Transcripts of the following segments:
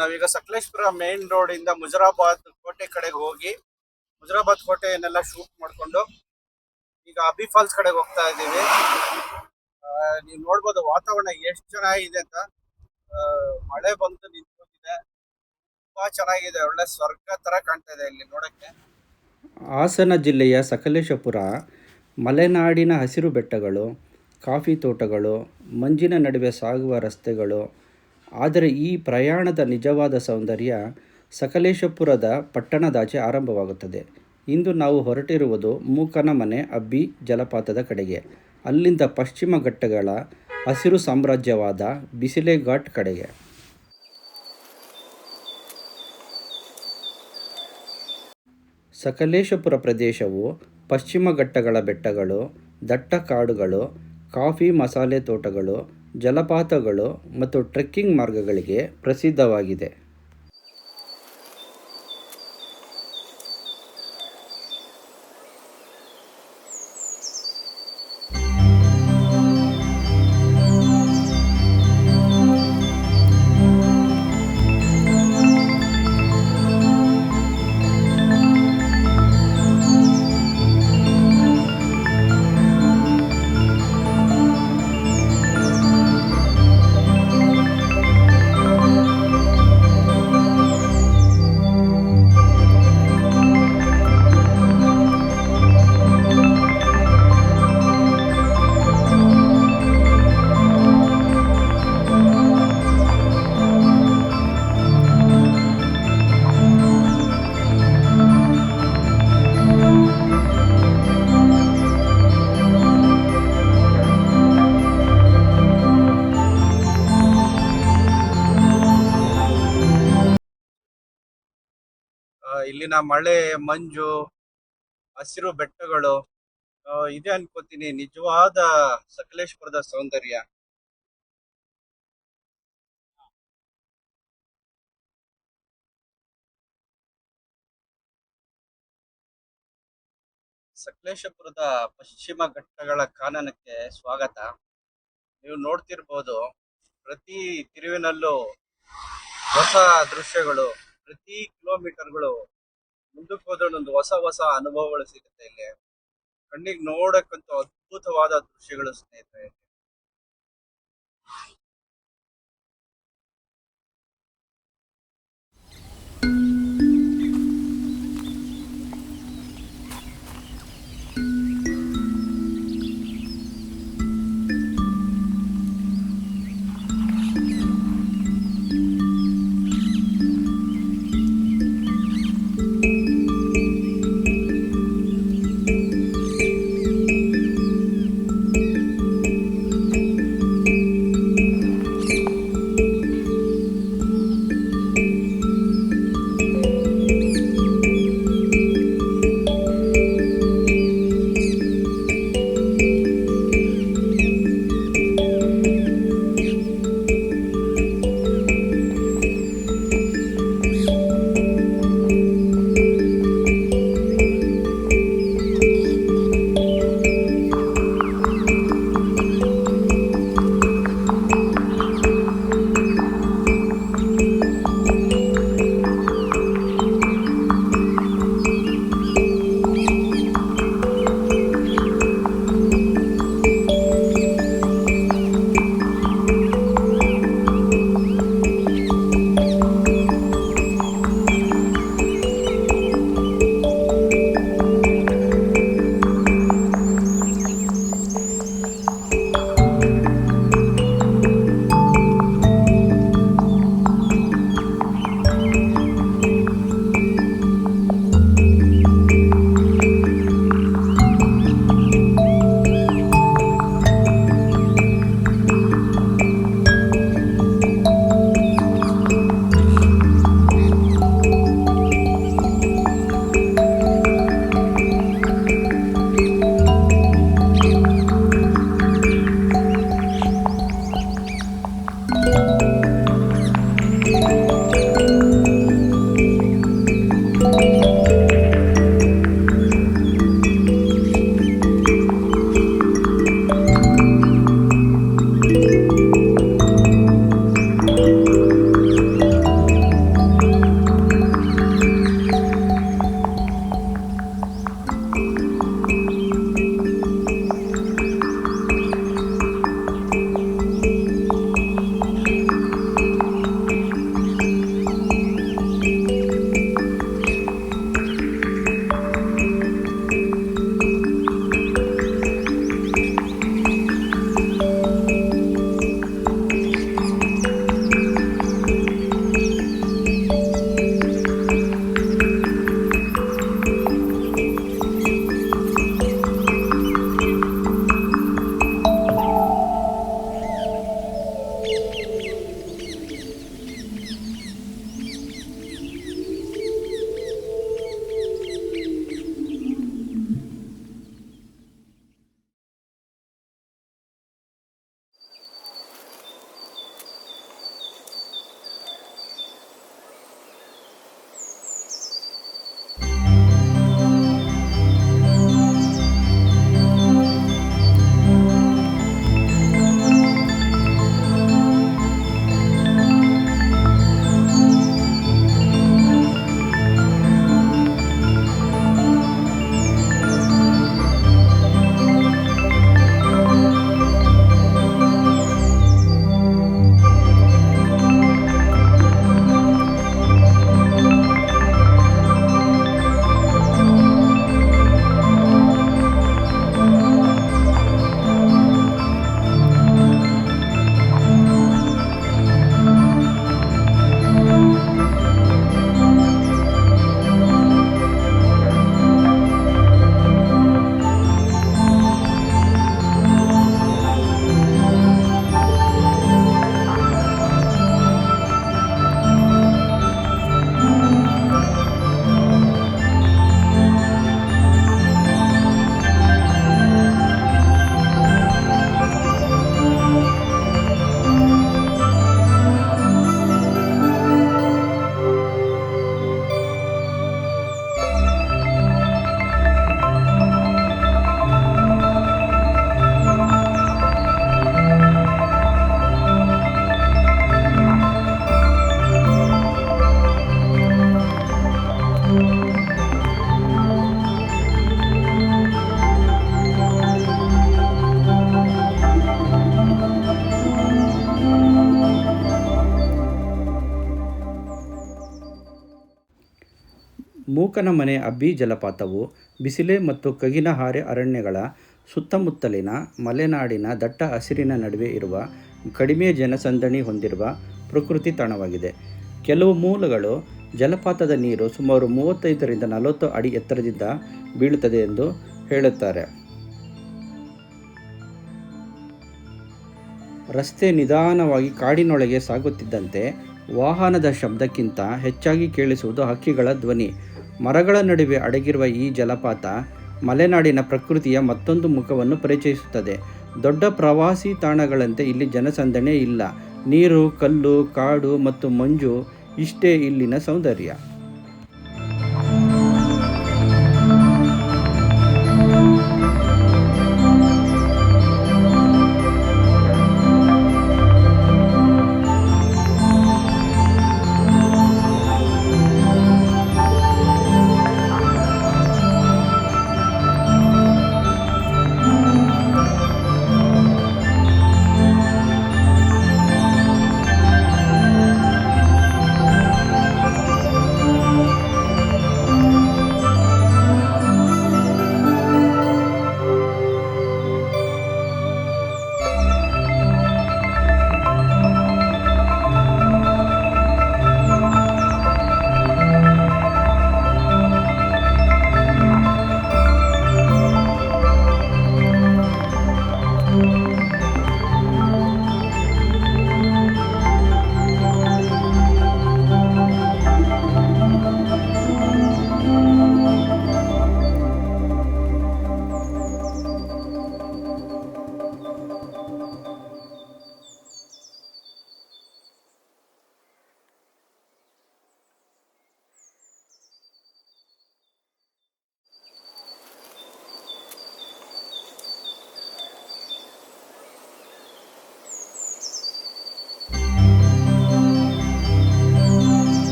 ನಾವೀಗ Sakleshpur main road ಇಂದ ಮುಜರಾಬಾದ್ ಕೋಟೆ ಕಡೆಗೆ ಹೋಗಿ ಮುಜರಾಬಾದ್ ಕೋಟೆಯನ್ನೆಲ್ಲ ಶೂಟ್ ಮಾಡ್ಕೊಂಡು ಈಗ ಅಬ್ಬಿ ಫಾಲ್ಸ್ ಕಡೆಗೆ ಹೋಗ್ತಾ ಇದ್ದೀವಿ. ನೀವು ನೋಡ್ಬೋದು ವಾತಾವರಣ ಎಷ್ಟು ಚೆನ್ನಾಗಿದೆ ಅಂತ. ಮಳೆ ಬಂದು ನಿಂತ್ಕೊಂಡಿದೆ, ತುಂಬಾ ಚೆನ್ನಾಗಿದೆ, ಒಳ್ಳೆ ಸ್ವರ್ಗ ತರ ಕಾಣ್ತಾ ಇದೆ ಇಲ್ಲಿ ನೋಡಕ್ಕೆ. ಹಾಸನ ಜಿಲ್ಲೆಯ ಸಕಲೇಶಪುರ ಮಲೆನಾಡಿನ ಹಸಿರು ಬೆಟ್ಟಗಳು, ಕಾಫಿ ತೋಟಗಳು, ಮಂಜಿನ ನಡುವೆ ಸಾಗುವ ರಸ್ತೆಗಳು. ಆದರೆ ಈ ಪ್ರಯಾಣದ ನಿಜವಾದ ಸೌಂದರ್ಯ ಸಕಲೇಶಪುರದ ಪಟ್ಟಣದಾಚೆ ಆರಂಭವಾಗುತ್ತದೆ. ಇಂದು ನಾವು ಹೊರಟಿರುವುದು ಮೂಕನಮನೆ ಅಬ್ಬಿ ಜಲಪಾತದ ಕಡೆಗೆ, ಅಲ್ಲಿಂದ ಪಶ್ಚಿಮ ಘಟ್ಟಗಳ ಹಸಿರು ಸಾಮ್ರಾಜ್ಯವಾದ ಬಿಸಿಲೆ ಘಾಟ್ ಕಡೆಗೆ. ಸಕಲೇಶಪುರ ಪ್ರದೇಶವು ಪಶ್ಚಿಮ ಘಟ್ಟಗಳ ಬೆಟ್ಟಗಳು, ದಟ್ಟ ಕಾಡುಗಳು, ಕಾಫಿ ಮಸಾಲೆ ತೋಟಗಳು, ಜಲಪಾತಗಳು ಮತ್ತು ಟ್ರೆಕ್ಕಿಂಗ್ ಮಾರ್ಗಗಳಿಗೆ ಪ್ರಸಿದ್ಧವಾಗಿದೆ. ಇಲ್ಲಿನ ಮಳೆ, ಮಂಜು, ಹಸಿರು ಬೆಟ್ಟಗಳು ಇದೆ ಅನ್ಕೋತೀನಿ ನಿಜವಾದ ಸಕಲೇಶ್ಪುರದ ಸೌಂದರ್ಯ. ಸಕಲೇಶಪುರದ ಪಶ್ಚಿಮ ಘಟ್ಟಗಳ ಕಾನನಕ್ಕೆ ಸ್ವಾಗತ. ನೀವು ನೋಡ್ತಿರ್ಬೋದು, ಪ್ರತಿ ತಿರುವಿನಲ್ಲೂ ಹೊಸ ದೃಶ್ಯಗಳು, ಪ್ರತಿ ಕಿಲೋಮೀಟರ್ಗಳು ಮುಂದಕ್ಕೆ ಹೋದ್ರೆ ಒಂದು ಹೊಸ ಹೊಸ ಅನುಭವಗಳು ಸಿಗುತ್ತೆ ಇಲ್ಲಿ. ಕಣ್ಣಿಗೆ ನೋಡಕ್ಕಂತೂ ಅದ್ಭುತವಾದ ದೃಶ್ಯಗಳು ಸ್ನೇಹಿತರೆ. ಮೂಕನಮನೆ ಅಬ್ಬಿ ಜಲಪಾತವು ಬಿಸಿಲೆ ಮತ್ತು ಕಗಿನಹಾರೆ ಅರಣ್ಯಗಳ ಸುತ್ತಮುತ್ತಲಿನ ಮಲೆನಾಡಿನ ದಟ್ಟ ಹಸಿರಿನ ನಡುವೆ ಇರುವ ಕಡಿಮೆ ಜನಸಂದಣಿ ಹೊಂದಿರುವ ಪ್ರಕೃತಿ ತಾಣವಾಗಿದೆ. ಕೆಲವು ಮೂಲಗಳು ಜಲಪಾತದ ನೀರು ಸುಮಾರು 35 ರಿಂದ 40 ಅಡಿ ಎತ್ತರದಿಂದ ಬೀಳುತ್ತದೆ ಎಂದು ಹೇಳುತ್ತಾರೆ. ರಸ್ತೆ ನಿಧಾನವಾಗಿ ಕಾಡಿನೊಳಗೆ ಸಾಗುತ್ತಿದ್ದಂತೆ ವಾಹನದ ಶಬ್ದಕ್ಕಿಂತ ಹೆಚ್ಚಾಗಿ ಕೇಳಿಸುವುದು ಹಕ್ಕಿಗಳ ಧ್ವನಿ. ಮರಗಳ ನಡುವೆ ಅಡಗಿರುವ ಈ ಜಲಪಾತ ಮಲೆನಾಡಿನ ಪ್ರಕೃತಿಯ ಮತ್ತೊಂದು ಮುಖವನ್ನು ಪರಿಚಯಿಸುತ್ತದೆ. ದೊಡ್ಡ ಪ್ರವಾಸಿ ತಾಣಗಳಂತೆ ಇಲ್ಲಿ ಜನಸಂದಣಿ ಇಲ್ಲ. ನೀರು, ಕಲ್ಲು, ಕಾಡು ಮತ್ತು ಮಂಜು ಇಷ್ಟೇ ಇಲ್ಲಿನ ಸೌಂದರ್ಯ.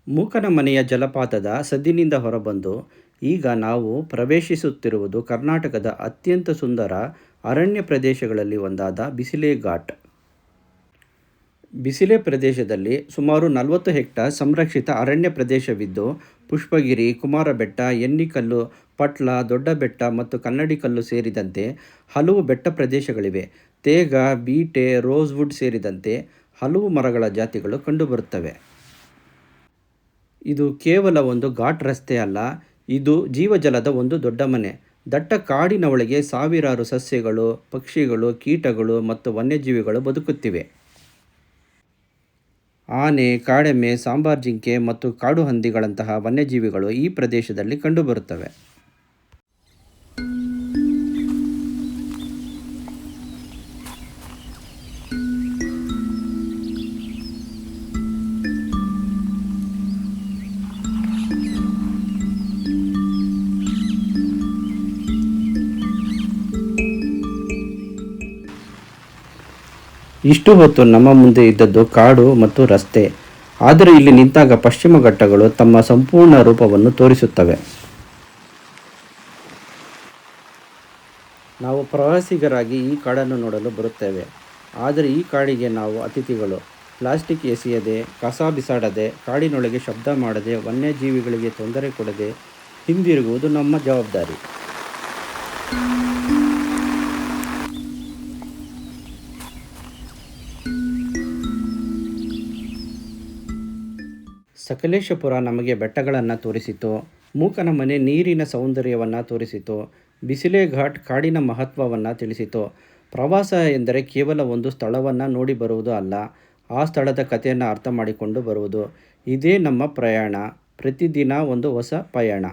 ಮೂಕನಮನೆಯ ಜಲಪಾತದ ಸದ್ದಿನಿಂದ ಹೊರಬಂದು ಈಗ ನಾವು ಪ್ರವೇಶಿಸುತ್ತಿರುವುದು ಕರ್ನಾಟಕದ ಅತ್ಯಂತ ಸುಂದರ ಅರಣ್ಯ ಪ್ರದೇಶಗಳಲ್ಲಿ ಒಂದಾದ ಬಿಸಿಲೆ ಘಾಟ್. ಬಿಸಿಲೆ ಪ್ರದೇಶದಲ್ಲಿ ಸುಮಾರು 40 ಹೆಕ್ಟೇರ್ ಸಂರಕ್ಷಿತ ಅರಣ್ಯ ಪ್ರದೇಶವಿದ್ದು, ಪುಷ್ಪಗಿರಿ, ಕುಮಾರಬೆಟ್ಟ, ಎನ್ನಿಕಲ್ಲು, ಪಟ್ಲ, ದೊಡ್ಡಬೆಟ್ಟ ಮತ್ತು ಕನ್ನಡಿಕಲ್ಲು ಸೇರಿದಂತೆ ಹಲವು ಬೆಟ್ಟ ಪ್ರದೇಶಗಳಿವೆ. ತೇಗ, ಬೀಟೆ, ರೋಸ್ವುಡ್ ಸೇರಿದಂತೆ ಹಲವು ಮರಗಳ ಜಾತಿಗಳು ಕಂಡುಬರುತ್ತವೆ. ಇದು ಕೇವಲ ಒಂದು ಘಾಟ್ ರಸ್ತೆ ಅಲ್ಲ, ಇದು ಜೀವಜಲದ ಒಂದು ದೊಡ್ಡ ಮನೆ. ದಟ್ಟ ಕಾಡಿನ ಒಳಗೆ ಸಾವಿರಾರು ಸಸ್ಯಗಳು, ಪಕ್ಷಿಗಳು, ಕೀಟಗಳು ಮತ್ತು ವನ್ಯಜೀವಿಗಳು ಬದುಕುತ್ತಿವೆ. ಆನೆ, ಕಾಡೆಮ್ಮೆ, ಸಾಂಬಾರ್ ಜಿಂಕೆ ಮತ್ತು ಕಾಡು ಹಂದಿಗಳಂತಹ ವನ್ಯಜೀವಿಗಳು ಈ ಪ್ರದೇಶದಲ್ಲಿ ಕಂಡುಬರುತ್ತವೆ. ಇಷ್ಟು ಹೊತ್ತು ನಮ್ಮ ಮುಂದೆ ಇದ್ದದ್ದು ಕಾಡು ಮತ್ತು ರಸ್ತೆ. ಆದರೆ ಇಲ್ಲಿ ನಿಂತಾಗ ಪಶ್ಚಿಮ ಘಟ್ಟಗಳು ತಮ್ಮ ಸಂಪೂರ್ಣ ರೂಪವನ್ನು ತೋರಿಸುತ್ತವೆ. ನಾವು ಪ್ರವಾಸಿಗರಾಗಿ ಈ ಕಾಡನ್ನು ನೋಡಲು ಬರುತ್ತೇವೆ. ಆದರೆ ಈ ಕಾಡಿಗೆ ನಾವು ಅತಿಥಿಗಳು. ಪ್ಲಾಸ್ಟಿಕ್ ಎಸೆಯದೆ, ಕಸ ಬಿಸಾಡದೆ, ಕಾಡಿನೊಳಗೆ ಶಬ್ದ ಮಾಡದೆ, ವನ್ಯಜೀವಿಗಳಿಗೆ ತೊಂದರೆ ಕೊಡದೆ ಹಿಂದಿರುಗುವುದು ನಮ್ಮ ಜವಾಬ್ದಾರಿ. ಸಕಲೇಶಪುರ ನಮಗೆ ಬೆಟ್ಟಗಳನ್ನು ತೋರಿಸಿತು. ಮೂಕನಮನೆ ನೀರಿನ ಸೌಂದರ್ಯವನ್ನು ತೋರಿಸಿತು. ಬಿಸಿಲೆ ಘಾಟ್ ಕಾಡಿನ ಮಹತ್ವವನ್ನು ತಿಳಿಸಿತು. ಪ್ರವಾಸ ಎಂದರೆ ಕೇವಲ ಒಂದು ಸ್ಥಳವನ್ನು ನೋಡಿ ಬರುವುದು ಅಲ್ಲ, ಆ ಸ್ಥಳದ ಕಥೆಯನ್ನು ಅರ್ಥ ಮಾಡಿಕೊಂಡು ಬರುವುದು. ಇದೇ ನಮ್ಮ ಪ್ರಯಾಣ, ಪ್ರತಿದಿನ ಒಂದು ಹೊಸ ಪಯಣ.